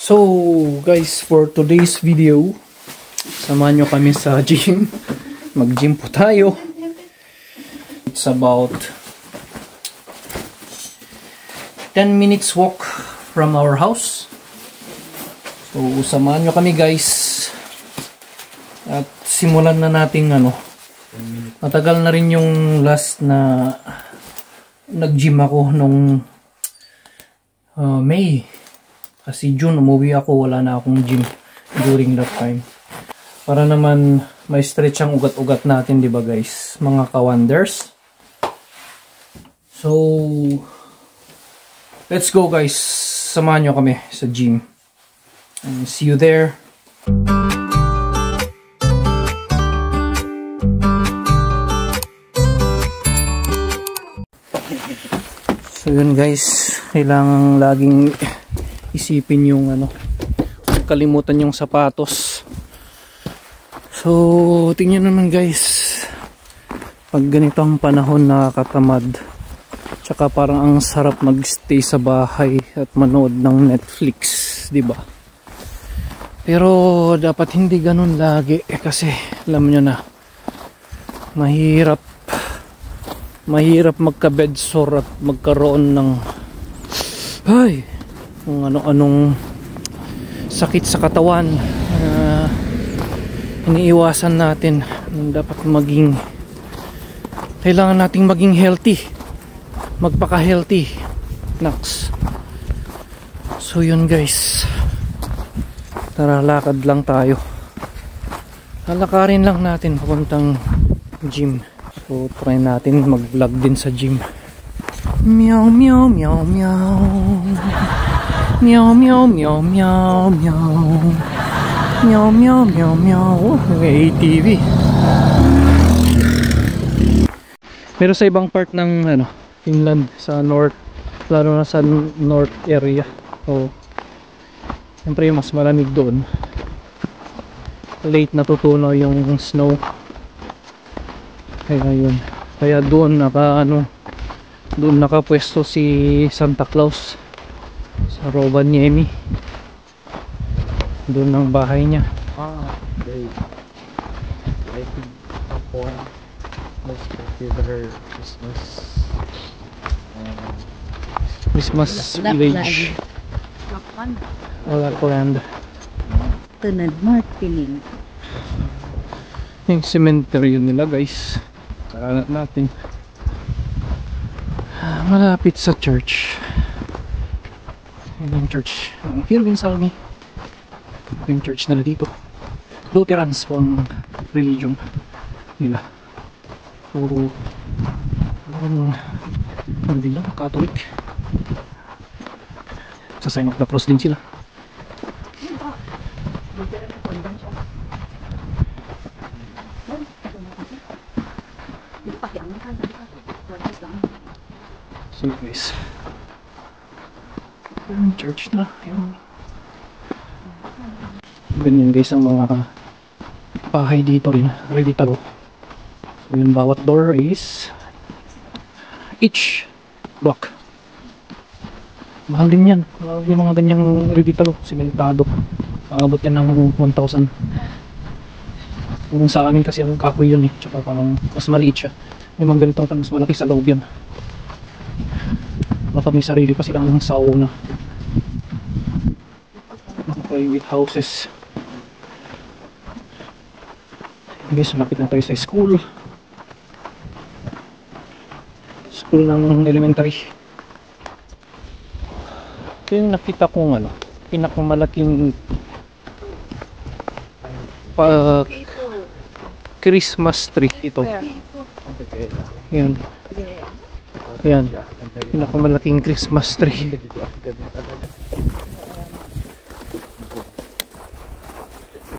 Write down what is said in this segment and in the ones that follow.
So guys, for today's video, samahan nyo kami sa gym. Mag-gym po tayo. It's about 10 minutes walk from our house. So samahan nyo kami guys. At simulan na natin matagal na rin yung last na nag-gym ako nung May. Kasi June umuwi ako, wala na akong gym during that time. Para naman may stretch ang ugat-ugat natin, di ba guys? Mga ka-wonders. So, let's go guys. Samahan nyo kami sa gym. And see you there. So yun guys, kailangan laging isipin yung kalimutan yung sapatos. So tingnan naman guys, pag ganitong panahon nakakatamad, tsaka parang ang sarap magstay sa bahay at manood ng Netflix, di ba? Pero dapat hindi ganun lagi kasi alam nyo na, mahirap magka-bed sore at magkaroon ng kung ano-anong sakit sa katawan. Iniiwasan natin. Dapat kailangan nating maging healthy, magpaka-healthy naks. So yun guys, tara lakad lang tayo, lalakarin lang natin papuntang gym. So try natin mag-vlog din sa gym. Meow meow meow meow. Meow meow meow meow meow. Meow meow meow meow. ATV. Pero sa ibang part ng Finland, sa north, lalo na sa north area, siyempre mas malamig doon. Late natutunaw yung snow. Kaya doon nakapwesto si Santa Claus sa Rovaniemi. Doon ang bahay niya. I think Lapon most popular Christmas village. Lapland. Tunad Martin. Yung cemetery nila guys. Karanat natin. Malapit sa church. Yung church here in Salmi. Yung church nila dito, Lutherans po ang religion nila. Puro hindi lang Catholic. Sa sign of the cross din sila. So guys, yung church na yung ganyan guys ang mga bahay dito rin, ready to go. So yung bawat door is each block. Mahal din yan, yung mga ganyang ready to go, simentado. Maabot yan ng 1,000. Yung sa amin kasi ang kahoy yun tsaka parang mas maliit siya. May mga ganito mas malaki sa loob yan. Baka may sarili pa silang sauna. Private houses. Guys, malapit na tayo sa school. School ng elementary. Ito yung nakita kong pinakamalaking Christmas tree ito. Yan. Yan. Pinakamalaking Christmas tree.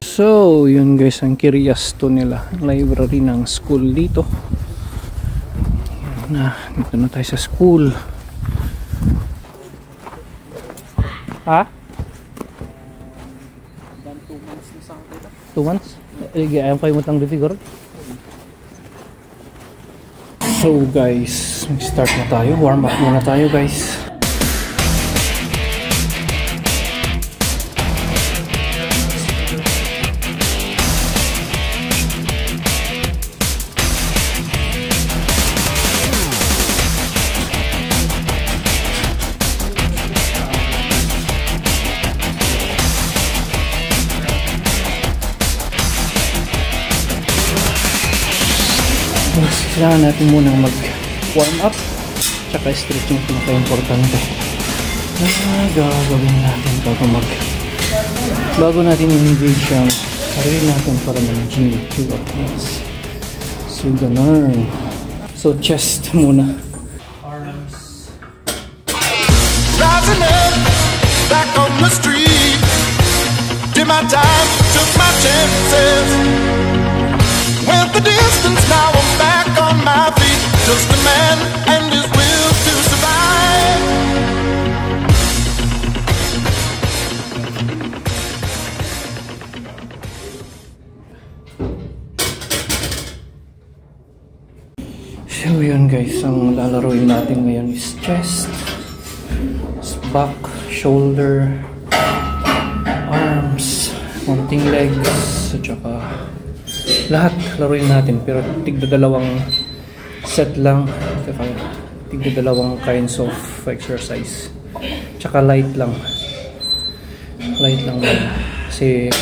So, yun guys, ang Kiriasto nila. Library ng school dito. Yan na, dito na tayo sa school. Ha? 2 months? Ayaw kayo mo tang defigure? So guys, start na tayo. Warm up muna tayo guys. kailangan natin munang mag-warm up tsaka stretching, pinaka-importante na gagawin natin bago natin i-engage ang sarili natin para mag-gym. Yes. So ganun. So chest muna. Arms. Rising up, back on the street. Did my time, took my chances. Went the distance, now I'm back on my feet. Just a man and his will to survive. So yun guys, ang lalaroin natin ngayon is chest, back, shoulder, arms, mounting legs, at saka lahat laruin natin, pero tigda-dalawang set lang, saka tigda-dalawang kinds of exercise, tsaka light lang kasi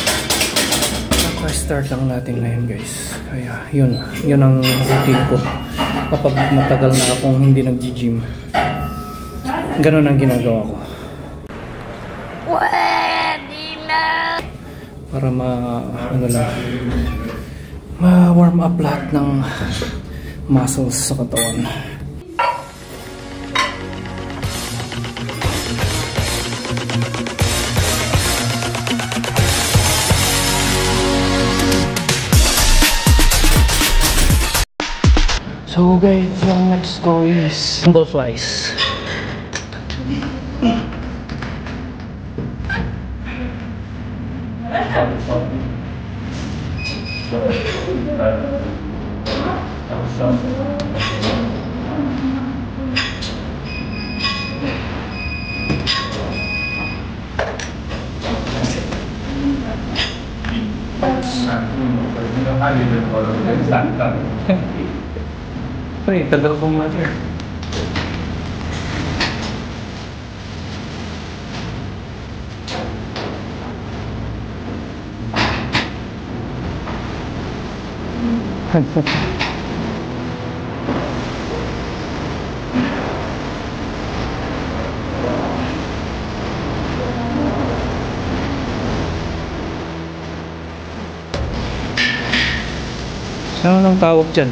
start lang natin ngayon guys, kaya yun ang routine ko kapag matagal na akong hindi nag-gym. Ganun ang ginagawa ko para ma-warm up lahat ng muscles sa katawan. So guys, yung next ko is ball flies. Ay, tagal kong mother. Ano nang tawag dyan?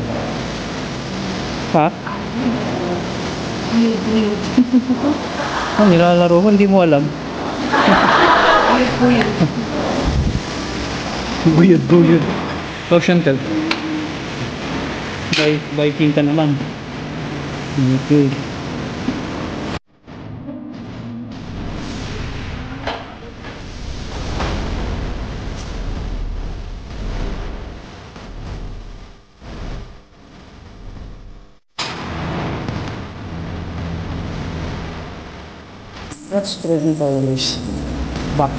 Ha? Ang nilalaro ko, hindi mo alam. Buyod. Oh, Chantel. By Quinta naman. Okay. Let's try the violins back.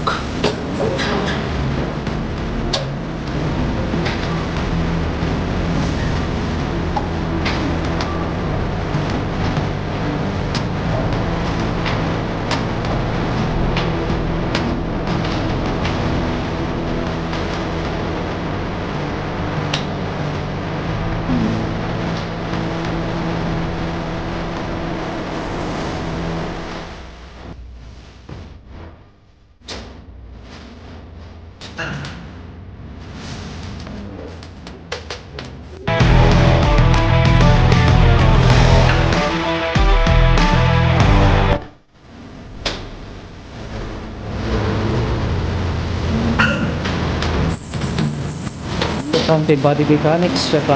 Importante body mechanics at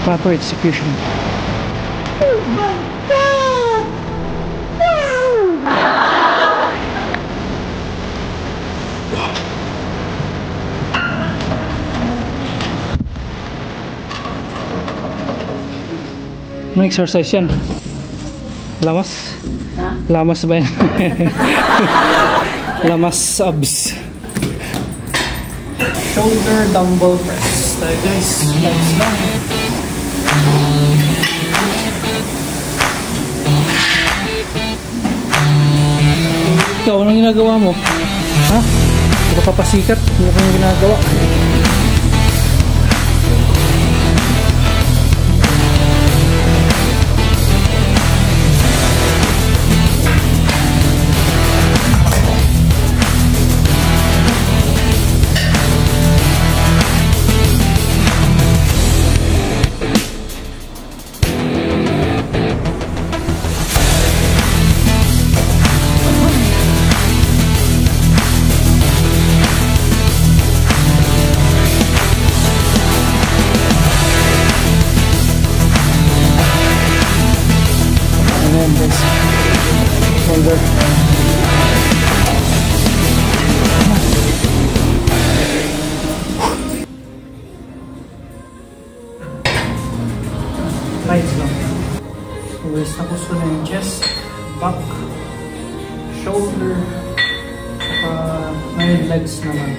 proper execution. Oh my God! Ano exercise yan? Lamas? Lamas ba yan? Lamas abs. Shoulder dumbbell press tayo guys. Legs lang. Ikaw, anong ginagawa mo? Ha? Hindi ka papasikat? Ano kang ginagawa? shoulder. Lights lang. So guys, tapos ko na yung chest, back, shoulder, saka may legs naman.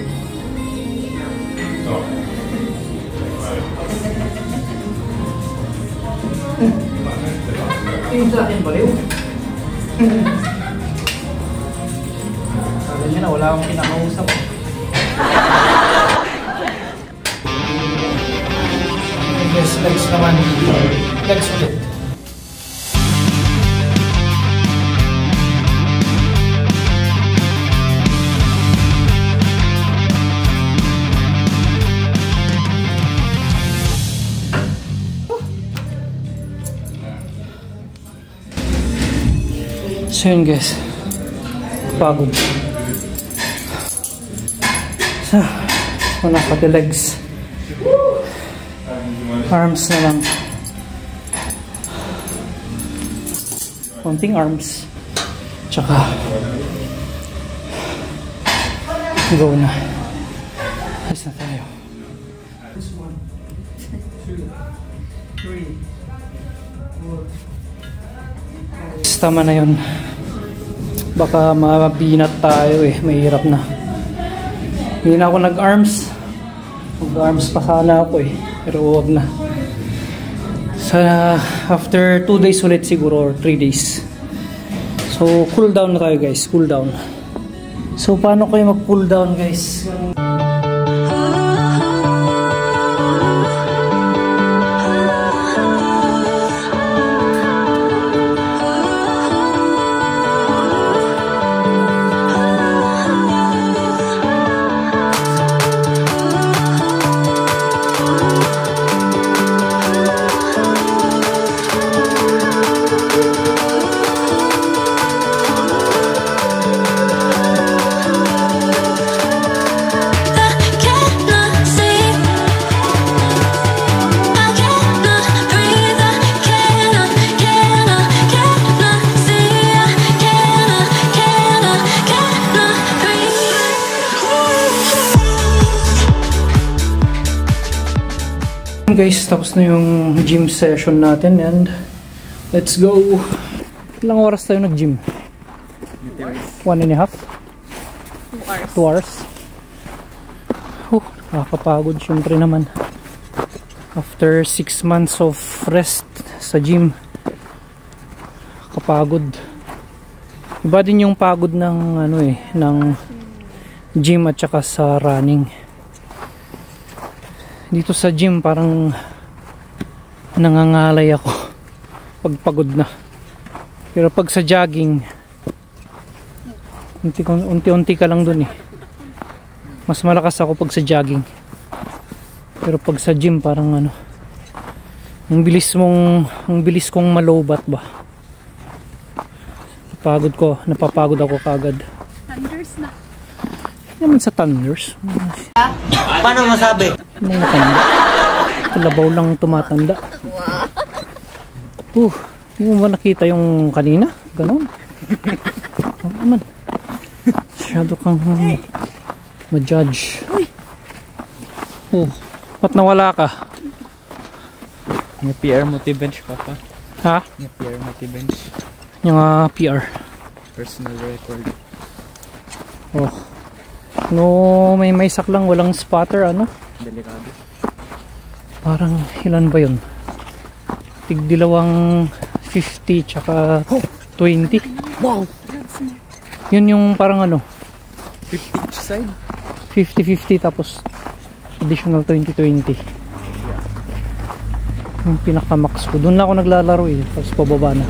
Tingin sa akin baliw. Sabi niya na wala akong kinakausap. Yes, legs naman. Legs ulit. So yun guys, pagod. So, wala pati legs. Arms na lang. Konting arms. Tsaka go na. Alis na tayo. This 1, 2, 3, 4. Tama na yun. Baka mabinat tayo eh. Mahirap na. Hindi na ako nag-arms. Mag-arms pa sana ako eh. Pero huwag na. Sana after 2 days ulit siguro or 3 days. So cool down na tayo guys. Cool down. So paano kayo mag-cool down guys? Guys, tapos na yung gym session natin and let's go. Ilang oras tayo nag-gym? 1.5? 2 hours. Nakakapagod syempre naman. After 6 months of rest sa gym, kapagod. Iba din yung pagod ng ano eh, ng gym at saka sa running. Dito sa gym parang nangangalay ako pag pagod na. Pero pag sa jogging unti-unti ka lang dun eh. Mas malakas ako pag sa jogging. Pero pag sa gym parang ano, ang bilis kong malobat ba. Napapagod ako kagad. Thunders na. Naman sa thunders. Paano masabi? Mga tanda. Kalabaw lang tumatanda. Hindi mo ba nakita yung kanina? Ganon. Ano naman? Masyado kang ma-judge. Ba't nawala ka? Yung PR multi-bench pa pa. Ha? Yung PR multi-bench. Yung PR. Personal record. No, may sak lang, walang spotter, ano? Delikado. Parang ilan ba yun? Tigdilawang 50 tsaka 20. Wow! Yun yung parang ano? 50 each side? 50-50 tapos additional 20-20. Yung pinaka-max ko. Doon lang ako naglalaro eh. Tapos pababa na.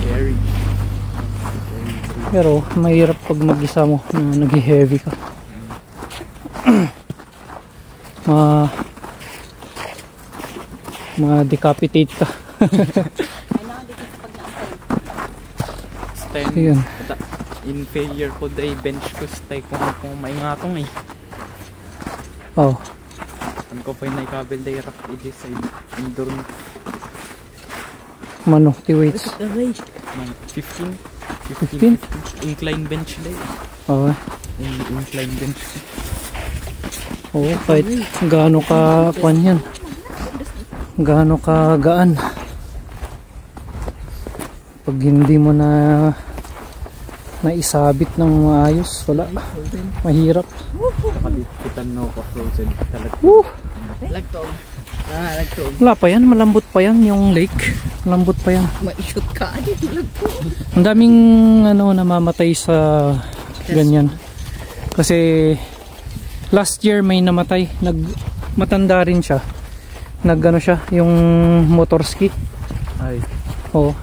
Scary. Pero mahirap pag mag-isa mo na nag-heavy ka. Ma-decapitate ka. Ayun. In failure ko day bench ko stay kung maingatong eh. Ang ko pa yung naikabel day rock i-decide endurance. Mano, the weights. 15 15? Incline bench day. Oo. Incline bench. Oo, kahit gaano ka kwan yan. Gaano ka gaan. Pag hindi mo na naisabit ng maayos, wala. Mahirap. Nakalipitan no ko frozen talaga. Woo! Lagtog. Lagtog. Wala pa yan, malambot pa yan yung lake. Malambot pa yan. Ma-shoot ka. Lagtog. Ang daming ano namamatay sa ganyan. Kasi last year may namatay, matanda rin siya. Ano siya, yung motor ski. Ay, Oo.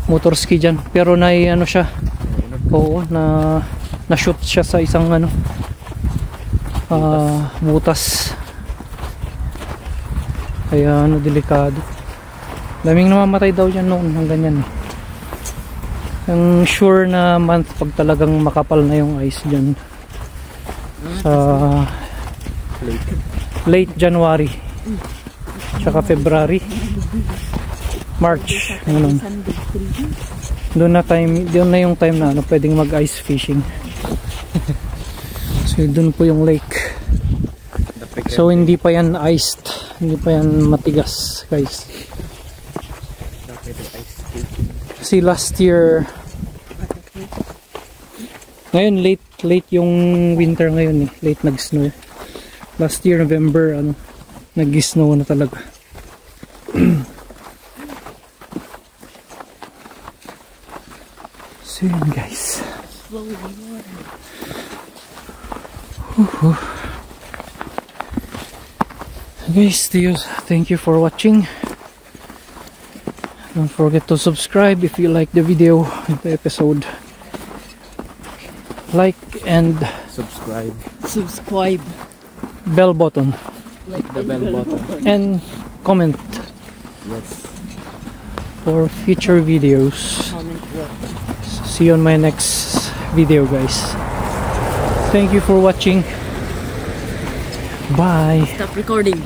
Motor ski dyan. Pero ano siya. Oo, na shoot siya sa isang butas. Kaya delikado. Daming namamatay daw dyan noon ng ganyan. Ang sure na month pag talagang makapal na yung ice dyan. Sa late January. Tsaka February. March. Ganun. Doon na yung time na pwedeng mag ice fishing. So doon po yung lake. So hindi pa yan iced. Hindi pa yan matigas, guys. Kasi last year ngayon late yung winter ngayon late nag-snow. Last year November nag-snow na talaga. So yun, guys. Guys, thank you for watching. Don't forget to subscribe if you like the video, the episode. Like and Subscribe. bell button Like the bell button. and comment Yes. for future videos. Comment what. See you on my next video, guys. Thank you for watching. Bye. Stop recording.